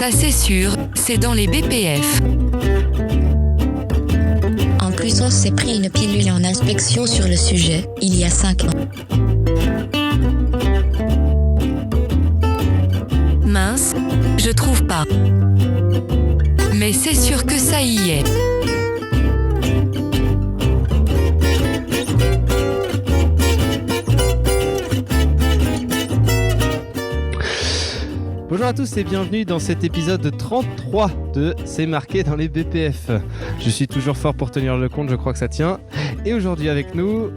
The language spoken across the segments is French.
Ça c'est sûr, c'est dans les BPF. En plus, on s'est pris une pilule en inspection sur le sujet, il y a 5 ans. Mince, je trouve pas. Mais c'est sûr que ça y est. Bonjour à tous et bienvenue dans cet épisode 33 de C'est marqué dans les BPF. Je suis toujours fort pour tenir le compte, je crois que ça tient. Et aujourd'hui avec nous,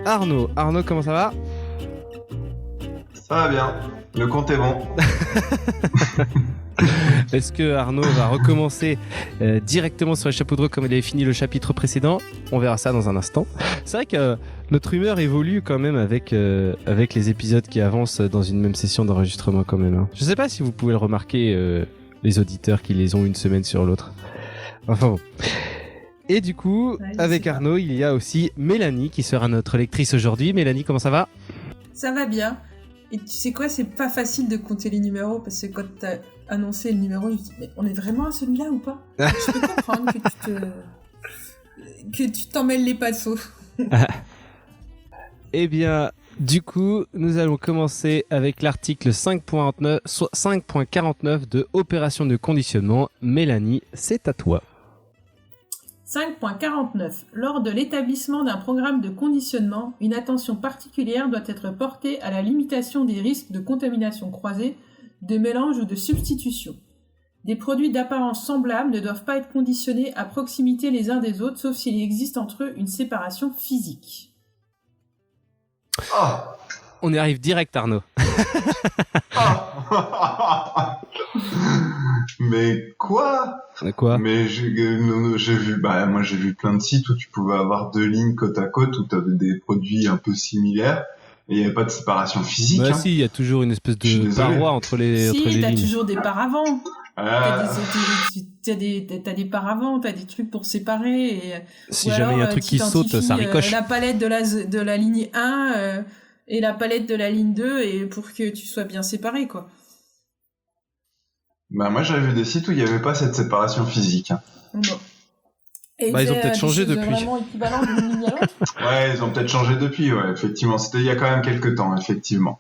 Arnaud. Arnaud, comment ça va ? Ça va bien, le compte est bon. Est-ce que Arnaud va recommencer directement sur les chapeaux de roue comme il avait fini le chapitre précédent ? On verra ça dans un instant. C'est vrai que notre humeur évolue quand même avec les épisodes qui avancent dans une même session d'enregistrement quand même. Hein. Je sais pas si vous pouvez le remarquer, les auditeurs qui les ont une semaine sur l'autre. Enfin bon. Et du coup, avec Arnaud, il y a aussi Mélanie qui sera notre lectrice aujourd'hui. Mélanie, comment ça va ? Ça va bien. Et tu sais quoi, c'est pas facile de compter les numéros parce que quand t'as annoncé le numéro, je me dis mais on est vraiment à celui-là ou pas ? Je peux comprendre que tu t'en mêles les pinceaux. Eh bien, du coup, nous allons commencer avec l'article 5.49 de Opération de conditionnement. Mélanie, c'est à toi. 5.49. Lors de l'établissement d'un programme de conditionnement, une attention particulière doit être portée à la limitation des risques de contamination croisée, de mélange ou de substitution. Des produits d'apparence semblable ne doivent pas être conditionnés à proximité les uns des autres, sauf s'il existe entre eux une séparation physique. Oh. On y arrive direct, Arnaud. Mais quoi ? Mais j'ai vu, moi j'ai vu plein de sites où tu pouvais avoir deux lignes côte à côte où tu avais des produits un peu similaires et il n'y avait pas de séparation physique. Bah si, il y a toujours une espèce de paroi entre les lignes. Si, t'as toujours des paravents. T'as des paravents, t'as des trucs pour séparer. Et, si jamais il y a un truc qui saute, ça ricoche. La palette de la ligne 1 et la palette de la ligne 2 et pour que tu sois bien séparé, quoi. Bah moi j'avais vu des sites où il n'y avait pas cette séparation physique. Bon. Et ils ont peut-être changé depuis. Vraiment équivalent d'une ligne à l'autre. Ouais, ils ont peut-être changé depuis, ouais, effectivement. C'était il y a quand même quelques temps, effectivement.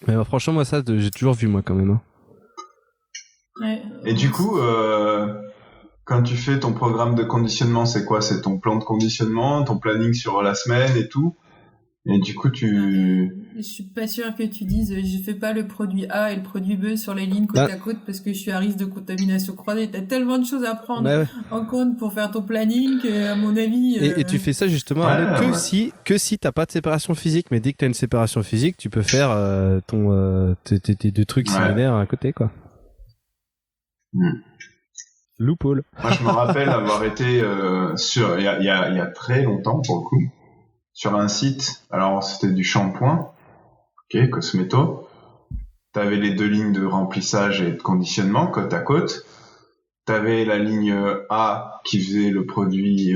Mais franchement, moi ça, j'ai toujours vu moi quand même. Hein. Ouais, et du coup, quand tu fais ton programme de conditionnement, c'est quoi ? C'est ton plan de conditionnement, ton planning sur la semaine et tout ? Et du coup, Je suis pas sûre que tu dises je fais pas le produit A et le produit B sur les lignes côte à côte parce que je suis à risque de contamination croisée. T'as tellement de choses à prendre en compte pour faire ton planning que, à mon avis... Et tu fais ça justement si t'as pas de séparation physique, mais dès que t'as une séparation physique, tu peux faire tes deux trucs similaires à côté, quoi. Loophole. Moi, je me rappelle avoir été il y a très longtemps, pour le coup, sur un site, alors c'était du shampoing, ok, Cosmeto. T'avais les deux lignes de remplissage et de conditionnement côte à côte. T'avais la ligne A qui faisait le produit,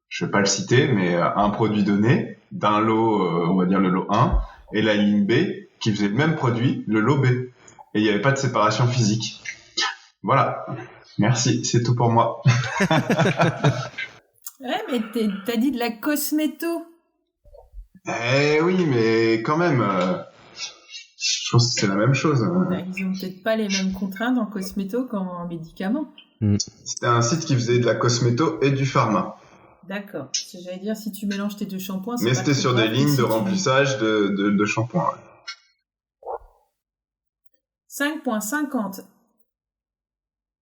je vais pas le citer, mais un produit donné, d'un lot, on va dire le lot 1, et la ligne B qui faisait le même produit, le lot B. Et il n'y avait pas de séparation physique. Voilà. Merci, c'est tout pour moi. Ouais, mais t'as dit de la Cosmeto. Eh oui, mais quand même, je pense que c'est la même chose. Ils ont peut-être pas les mêmes contraintes en Cosmeto qu'en médicaments. C'était un site qui faisait de la Cosmeto et du pharma. D'accord. J'allais dire, si tu mélanges tes deux shampoings... Mais c'était sur des lignes de remplissage de shampoing. Ouais. 5.50.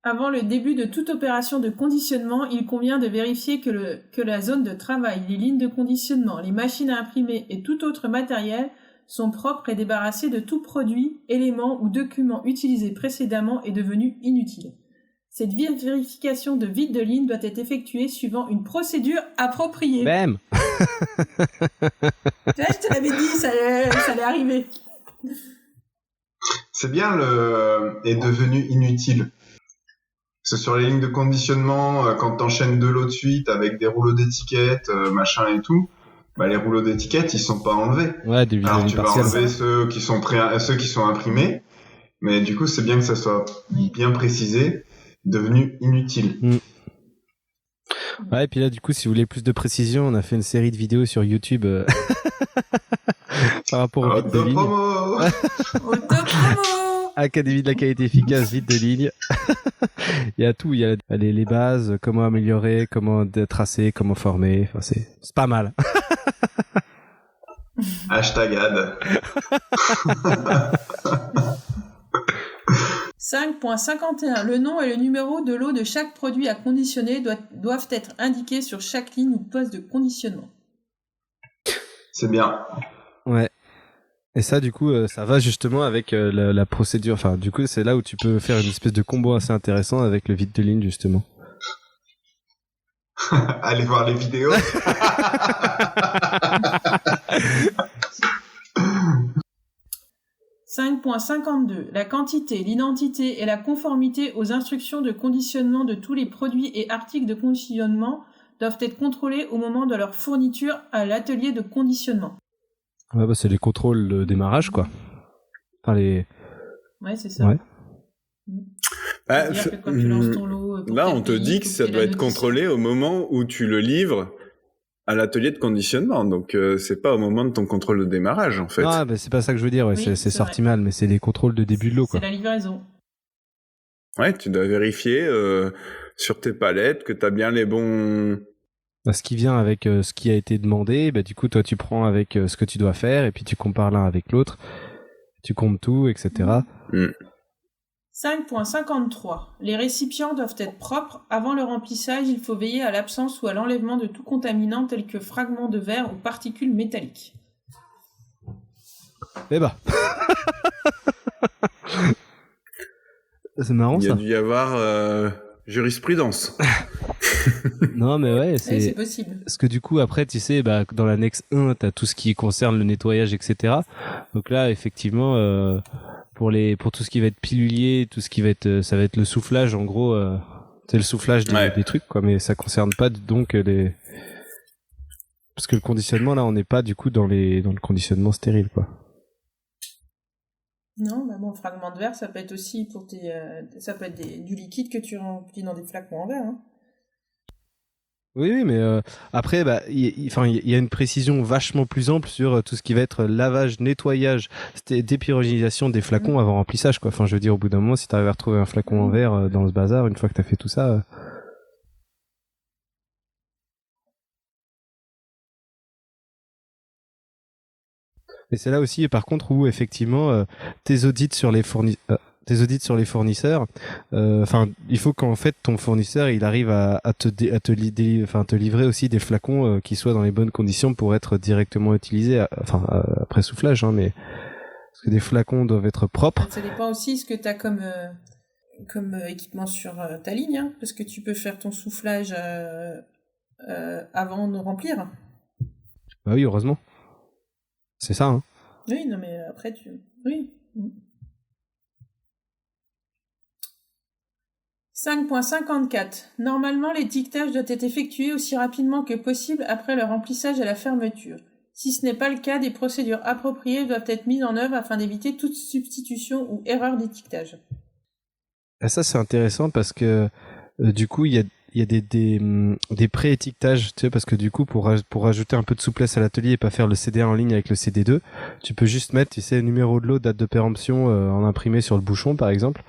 Avant le début de toute opération de conditionnement, il convient de vérifier que la zone de travail, les lignes de conditionnement, les machines à imprimer et tout autre matériel sont propres et débarrassés de tout produit, élément ou document utilisé précédemment et devenu inutile. Cette vérification de vide de ligne doit être effectuée suivant une procédure appropriée. Bam. Je te l'avais dit, ça allait arriver. C'est bien est devenu inutile. Parce que sur les lignes de conditionnement, quand t'enchaînes deux lots de suite avec des rouleaux d'étiquettes, machin et tout, les rouleaux d'étiquettes, ils sont pas enlevés. Ouais, des Alors visions tu vas partielles. enlever ceux qui sont imprimés Mais du coup, c'est bien que ça soit bien précisé, devenu inutile. Ouais, et puis là, du coup, si vous voulez plus de précision, on a fait une série de vidéos sur YouTube par rapport au vide de ligne. Autopromo. Autopromo. Académie de la qualité efficace, vide de ligne. Il y a tout, il y a les bases, comment améliorer, comment tracer, comment former. Enfin, c'est pas mal. Hashtag ad. 5.51. Le nom et le numéro de lot de chaque produit à conditionner doivent être indiqués sur chaque ligne ou poste de conditionnement. C'est bien. Ouais. Et ça, du coup, ça va justement avec la procédure. Enfin, du coup, c'est là où tu peux faire une espèce de combo assez intéressant avec le vide de ligne, justement. Allez voir les vidéos. 5.52. La quantité, l'identité et la conformité aux instructions de conditionnement de tous les produits et articles de conditionnement doivent être contrôlés au moment de leur fourniture à l'atelier de conditionnement. Ouais, bah, c'est les contrôles de démarrage, quoi. Enfin, les... Ouais, c'est ça. Ouais. C'est-à-dire que quand tu lances ton lot pour là, tel on te pays, dit que faut ça qu'il y ait doit la être notice. contrôlé au moment où tu le livres à l'atelier de conditionnement. Donc, c'est pas au moment de ton contrôle de démarrage, en fait. Ah, bah, c'est pas ça que je veux dire, ouais, Oui, c'est c'est sorti vrai. mal, mais c'est les contrôles de début de lot, quoi. C'est la livraison. Ouais, tu dois vérifier sur tes palettes que t'as bien les bons... Bah, ce qui vient avec ce qui a été demandé, bah, du coup, toi, tu prends avec ce que tu dois faire, et puis tu compares l'un avec l'autre, tu comptes tout, etc. 5.53. Les récipients doivent être propres. Avant le remplissage, il faut veiller à l'absence ou à l'enlèvement de tout contaminant tel que fragments de verre ou particules métalliques. Eh bah. C'est marrant, Il y a ça. dû y avoir jurisprudence. Non, mais ouais, Oui, c'est possible. parce que du coup, après, tu sais, bah, dans l'annexe 1, t'as tout ce qui concerne le nettoyage, etc. Donc là, effectivement, pour tout ce qui va être pilulier, tout ce qui va être, ça va être le soufflage, en gros, c'est le soufflage des trucs, quoi, mais ça concerne pas donc parce que le conditionnement, là, on n'est pas du coup dans le conditionnement stérile, quoi. Non, bah bon, fragments de verre, ça peut être aussi ça peut être du liquide que tu remplis dans des flacons en verre. Hein. Oui, mais après, bah, il y a une précision vachement plus ample sur tout ce qui va être lavage, nettoyage, dépyrogynisation des flacons avant remplissage, quoi. Enfin, je veux dire, au bout d'un moment, si t'arrives à retrouver un flacon en verre dans ce bazar, une fois que t'as fait tout ça. Et c'est là aussi, par contre, où effectivement, tes audits sur les fournisseurs, il faut qu'en fait ton fournisseur il arrive à te livrer aussi des flacons qui soient dans les bonnes conditions pour être directement utilisés, après soufflage, hein, mais parce que des flacons doivent être propres. Ça dépend aussi ce que tu as comme équipement sur ta ligne, hein, parce que tu peux faire ton soufflage avant de remplir. Bah oui, heureusement. C'est ça, hein. Oui, non, mais après, Oui. 5.54. Normalement, l'étiquetage doit être effectué aussi rapidement que possible après le remplissage à la fermeture. Si ce n'est pas le cas, des procédures appropriées doivent être mises en œuvre afin d'éviter toute substitution ou erreur d'étiquetage. Et ça, c'est intéressant parce que du coup, il y a des pré-étiquetages, tu sais, parce que du coup, pour rajouter un peu de souplesse à l'atelier et pas faire le CD1 en ligne avec le CD2, tu peux juste mettre, tu sais, numéro de lot, date de péremption en imprimé sur le bouchon, par exemple,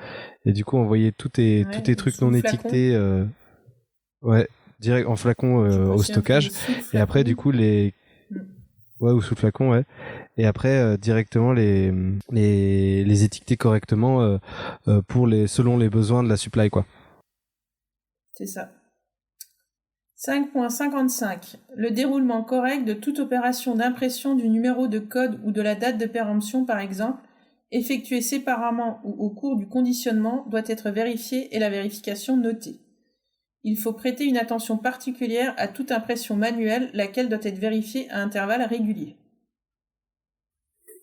et du coup, envoyer tous tes trucs non étiquetés, direct en flacon au stockage, et après, du coup, ou sous flacon, ouais. Et après, directement les étiqueter correctement selon les besoins de la supply, quoi. C'est ça. 5.55. Le déroulement correct de toute opération d'impression du numéro de code ou de la date de péremption, par exemple, effectuée séparément ou au cours du conditionnement, doit être vérifié et la vérification notée. Il faut prêter une attention particulière à toute impression manuelle, laquelle doit être vérifiée à intervalles réguliers.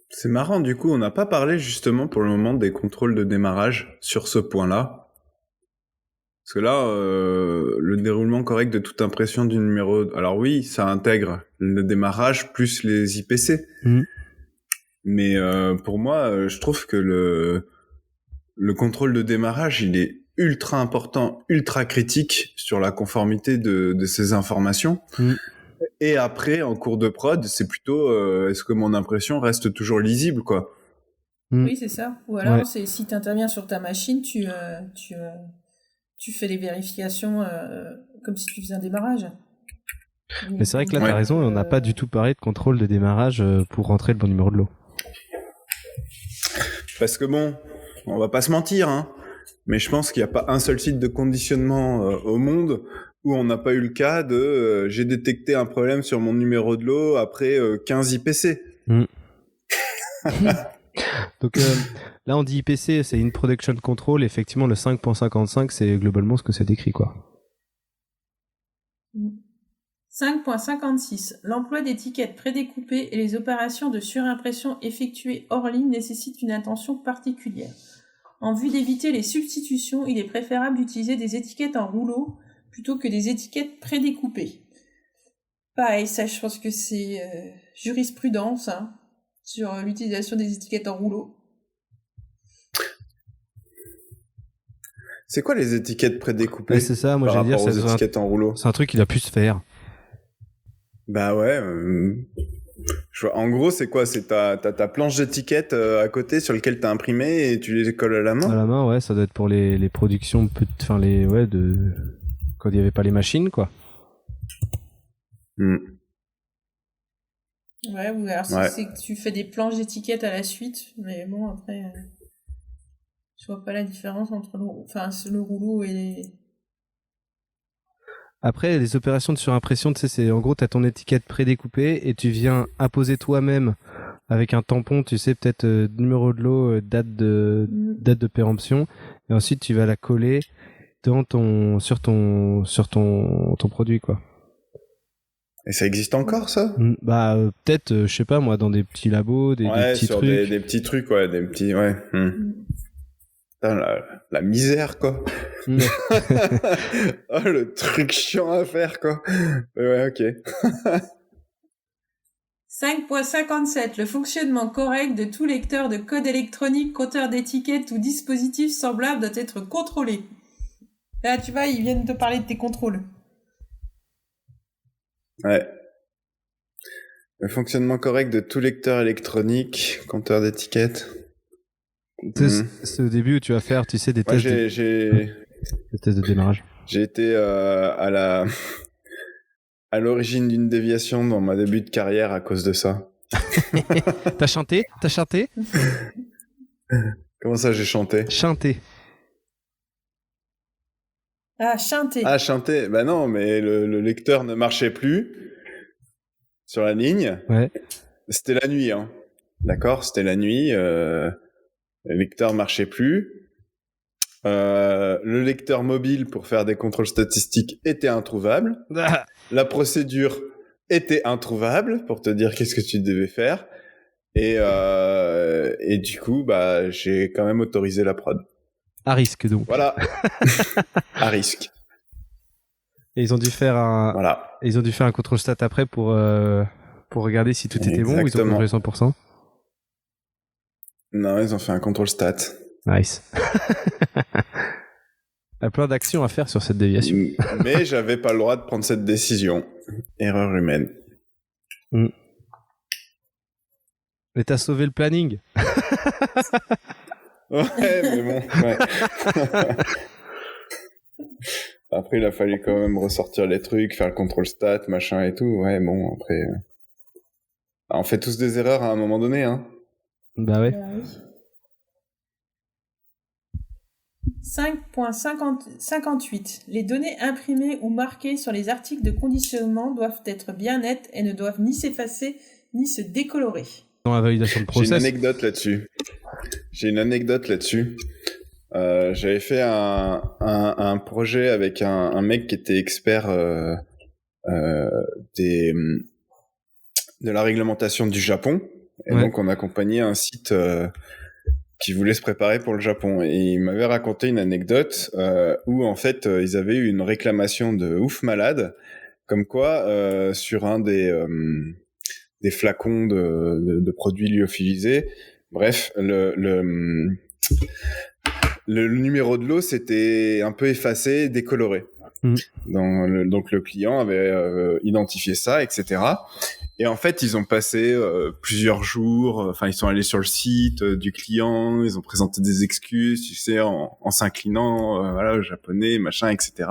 C'est marrant, du coup, on n'a pas parlé justement pour le moment des contrôles de démarrage sur ce point-là. Parce que là, le déroulement correct de toute impression du numéro... Alors oui, ça intègre le démarrage plus les IPC. Mais pour moi, je trouve que le contrôle de démarrage, il est ultra important, ultra critique sur la conformité de ces informations. Et après, en cours de prod, c'est plutôt est-ce que mon impression reste toujours lisible, quoi. Oui, c'est ça. Ou alors, c'est si tu interviens sur ta machine, tu fais les vérifications comme si tu faisais un démarrage. Mais c'est vrai que là, t'as raison, on n'a pas du tout parlé de contrôle de démarrage pour rentrer le bon numéro de lot. Parce que bon, on va pas se mentir, hein, mais je pense qu'il n'y a pas un seul site de conditionnement au monde où on n'a pas eu le cas de j'ai détecté un problème sur mon numéro de lot après 15 IPC. Donc là, on dit IPC, c'est In Production Control. Effectivement, le 5.55, c'est globalement ce que ça décrit, quoi. 5.56. L'emploi d'étiquettes prédécoupées et les opérations de surimpression effectuées hors ligne nécessitent une attention particulière. En vue d'éviter les substitutions, il est préférable d'utiliser des étiquettes en rouleau plutôt que des étiquettes prédécoupées. Pareil, ça, je pense que c'est jurisprudence sur l'utilisation des étiquettes en rouleau. C'est quoi les étiquettes prédécoupées? Ouais, c'est ça, moi j'allais dire, c'est étiquettes en rouleau. C'est un truc qu'il a pu se faire. Bah ouais. En gros, c'est quoi? C'est ta planche d'étiquettes à côté sur laquelle t'as imprimé et tu les colles à la main? À la main, ouais, ça doit être pour les productions, quand il n'y avait pas les machines, quoi. Ouais, ou alors c'est que tu fais des planches d'étiquettes à la suite, mais bon, après, je vois pas la différence entre le rouleau et les... Après, les opérations de surimpression, tu sais, c'est en gros, tu as ton étiquette prédécoupée et tu viens imposer toi-même avec un tampon, tu sais, peut-être numéro de lot, date de péremption, et ensuite tu vas la coller sur ton produit, quoi. Et ça existe encore, ça? Bah, peut-être, je sais pas, moi, dans des petits labos, des petits sur trucs. Des petits trucs, ouais, des petits, ouais. Putain, la misère, quoi. Oh, le truc chiant à faire, quoi. Ouais, ok. 5.57. Le fonctionnement correct de tout lecteur de code électronique, compteur d'étiquettes ou dispositif semblable doit être contrôlé. Là, tu vois, ils viennent te parler de tes contrôles. Ouais. Le fonctionnement correct de tout lecteur électronique, compteur d'étiquettes. C'est au début où tu vas faire, tu sais, des tests des tests de démarrage. J'ai été à l'origine d'une déviation dans ma début de carrière à cause de ça. T'as chanté? Comment ça, j'ai chanté? Chanté. Ah, chanter. Ah, chanter. Bah non, mais le lecteur ne marchait plus sur la ligne. Ouais. C'était la nuit, hein. D'accord, c'était la nuit. Le lecteur marchait plus. Le lecteur mobile pour faire des contrôles statistiques était introuvable. La procédure était introuvable pour te dire qu'est-ce que tu devais faire. Et du coup, bah, j'ai quand même autorisé la prod. À risque, donc. Voilà. À risque. Et ils ont dû faire un contrôle stat après pour regarder si tout était bon, ou ils ont contrôlé 100%. Non, ils ont fait un contrôle stat. Nice. Il y a plein d'actions à faire sur cette déviation. Mais j'avais pas le droit de prendre cette décision. Erreur humaine. Mais t'as sauvé le planning. Ouais, mais bon, ouais. Après, il a fallu quand même ressortir les trucs, faire le contrôle stat, machin et tout. Ouais, bon, après... on fait tous des erreurs à un moment donné, hein. Bah ouais. 5.58. Les données imprimées ou marquées sur les articles de conditionnement doivent être bien nettes et ne doivent ni s'effacer ni se décolorer. Dans la validation de process. J'ai une anecdote là-dessus. J'avais fait un projet avec un mec qui était expert de la réglementation du Japon. Et donc, on accompagnait un site qui voulait se préparer pour le Japon. Et il m'avait raconté une anecdote où, en fait, ils avaient eu une réclamation de ouf malade, comme quoi, sur un des flacons de produits lyophilisés, bref, le numéro de lot s'était un peu effacé, décoloré. Donc le client avait identifié ça, etc. Et en fait, ils ont passé plusieurs jours. Enfin, ils sont allés sur le site du client, ils ont présenté des excuses, tu sais, en s'inclinant, voilà, au japonais, machin, etc.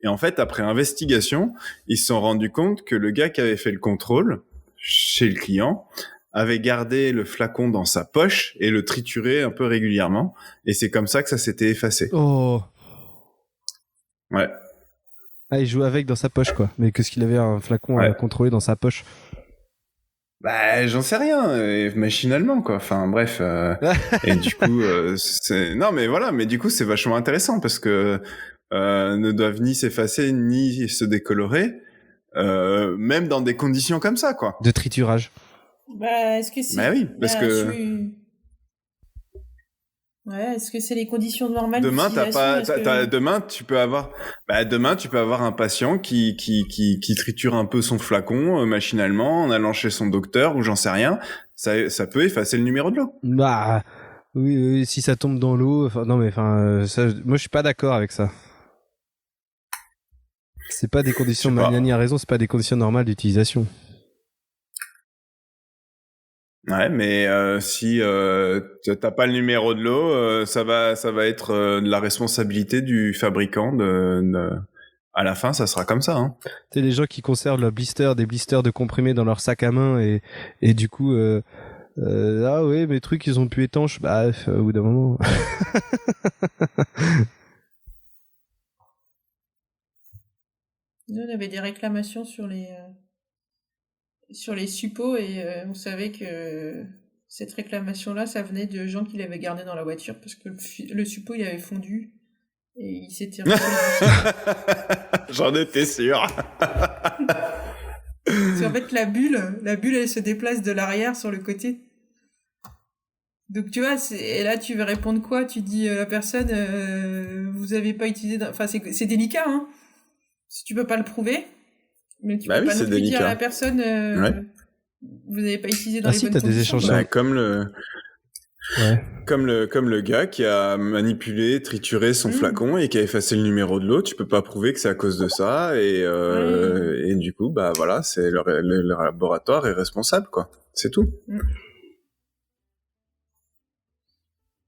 Et en fait, après investigation, ils se sont rendus compte que le gars qui avait fait le contrôle chez le client avait gardé le flacon dans sa poche et le triturait un peu régulièrement. Et c'est comme ça que ça s'était effacé. Oh. Ouais. Ah, il jouait avec dans sa poche, quoi. Mais qu'est-ce qu'il avait un flacon à contrôler dans sa poche? Bah, j'en sais rien, machinalement, quoi. Enfin, bref. Et du coup, non, mais voilà, mais du coup, c'est vachement intéressant parce que ne doivent ni s'effacer ni se décolorer, même dans des conditions comme ça, quoi. De triturage. Bah, est-ce que c'est... Bah oui, parce que... Ouais, est-ce que c'est les conditions normales demain, d'utilisation demain, tu peux avoir un patient qui triture un peu son flacon machinalement en allant chez son docteur ou j'en sais rien. Ça peut effacer le numéro de l'eau. Bah, oui, si ça tombe dans l'eau. Non, mais ça, moi, je suis pas d'accord avec ça. C'est pas des conditions. Mariani a raison, c'est pas des conditions normales d'utilisation. Ouais, mais si t'as pas le numéro de l'eau, ça va être de la responsabilité du fabricant à la fin, ça sera comme ça. Hein. Tu sais, les gens qui conservent des blisters de comprimés dans leur sac à main et du coup, ah ouais, mes trucs ils ont pu étanches. Bah, au bout d'un moment. Nous, on avait des réclamations sur les suppos et on savait que cette réclamation-là, ça venait de gens qui l'avaient gardé dans la voiture parce que le suppôt, il avait fondu et il s'était J'en étais sûr. Parce qu'en fait, la bulle, elle se déplace de l'arrière sur le côté. Donc, tu vois, et là, tu veux répondre quoi? Tu dis la personne, vous avez pas utilisé... Enfin, c'est délicat, hein. Si tu peux pas le prouver... Mais tu peux pas non plus dire à la personne, vous n'avez pas utilisé dans les bonnes conditions. Des échanges. Bah, comme le gars qui a manipulé, trituré son flacon et qui a effacé le numéro de l'eau, tu peux pas prouver que c'est à cause de ça et du coup, bah voilà, c'est le laboratoire est responsable, quoi. C'est tout.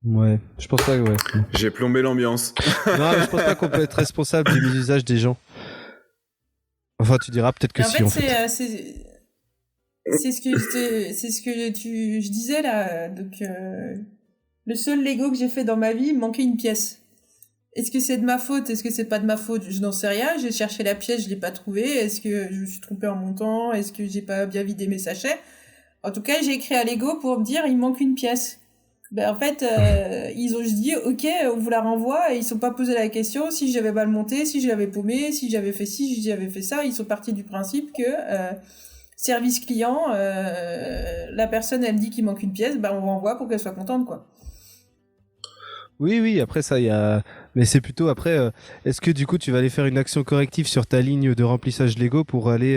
Ouais, je pense pas que J'ai plombé l'ambiance. Non, mais je pense pas qu'on peut être responsable du mésusage des gens. Enfin, tu diras peut-être que si, en fait. C'est ce que je disais, là. Donc, le seul Lego que j'ai fait dans ma vie, il me manquait une pièce. Est-ce que c'est de ma faute? Est-ce que c'est pas de ma faute? Je n'en sais rien. J'ai cherché la pièce, je l'ai pas trouvée. Est-ce que je me suis trompée en montant? Est-ce que j'ai pas bien vidé mes sachets? En tout cas, j'ai écrit à Lego pour me dire, il me manque une pièce. Ben, en fait, ils ont juste dit, ok, on vous la renvoie, et ils sont pas posé la question si j'avais mal monté, si je l'avais paumé, si j'avais fait ci, si j'avais fait ça. Ils sont partis du principe que, service client, la personne, elle dit qu'il manque une pièce, ben, on renvoie pour qu'elle soit contente, quoi. Oui, après ça, il y a... Mais c'est plutôt après, est-ce que du coup, tu vas aller faire une action corrective sur ta ligne de remplissage Lego pour aller...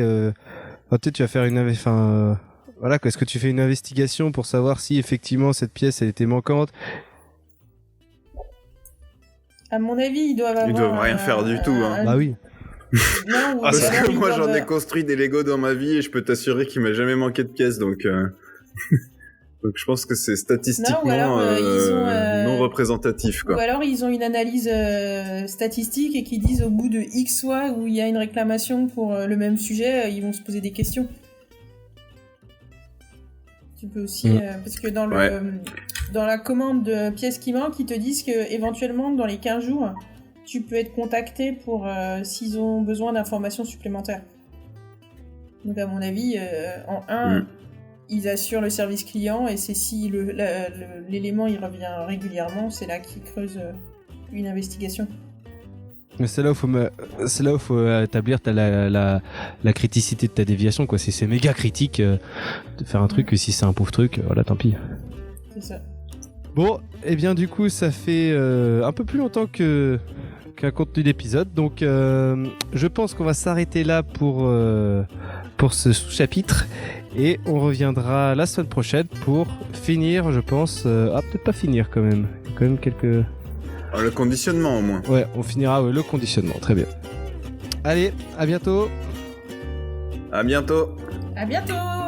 peut-être tu vas faire une... Voilà, est-ce que tu fais une investigation pour savoir si effectivement cette pièce elle était manquante? À mon avis, ils doivent rien faire du tout. Hein. Bah oui. Non, parce que moi j'en ai construit des Lego dans ma vie et je peux t'assurer qu'il m'a jamais manqué de pièces, donc donc je pense que c'est statistiquement non représentatif, quoi. Ou alors ils ont une analyse statistique et qui disent au bout de X fois où il y a une réclamation pour le même sujet, ils vont se poser des questions. Tu peux aussi, parce que dans la commande de pièces qui manquent, ils te disent que éventuellement dans les 15 jours, tu peux être contacté pour s'ils ont besoin d'informations supplémentaires. Donc à mon avis, en 1, ils assurent le service client et c'est si l'élément il revient régulièrement, c'est là qu'ils creusent une investigation. Mais c'est là où faut établir la criticité de ta déviation, quoi. Si c'est méga critique de faire un truc, si c'est un pauvre truc, voilà, tant pis. C'est ça. Bon, et bien du coup, ça fait un peu plus longtemps qu'un contenu d'épisode, donc je pense qu'on va s'arrêter là pour ce sous-chapitre et on reviendra la semaine prochaine pour finir, je pense. Peut-être pas finir quand même. Il y a quand même quelques Le conditionnement au moins. Ouais, on finira le conditionnement. Très bien. Allez, à bientôt. À bientôt. À bientôt.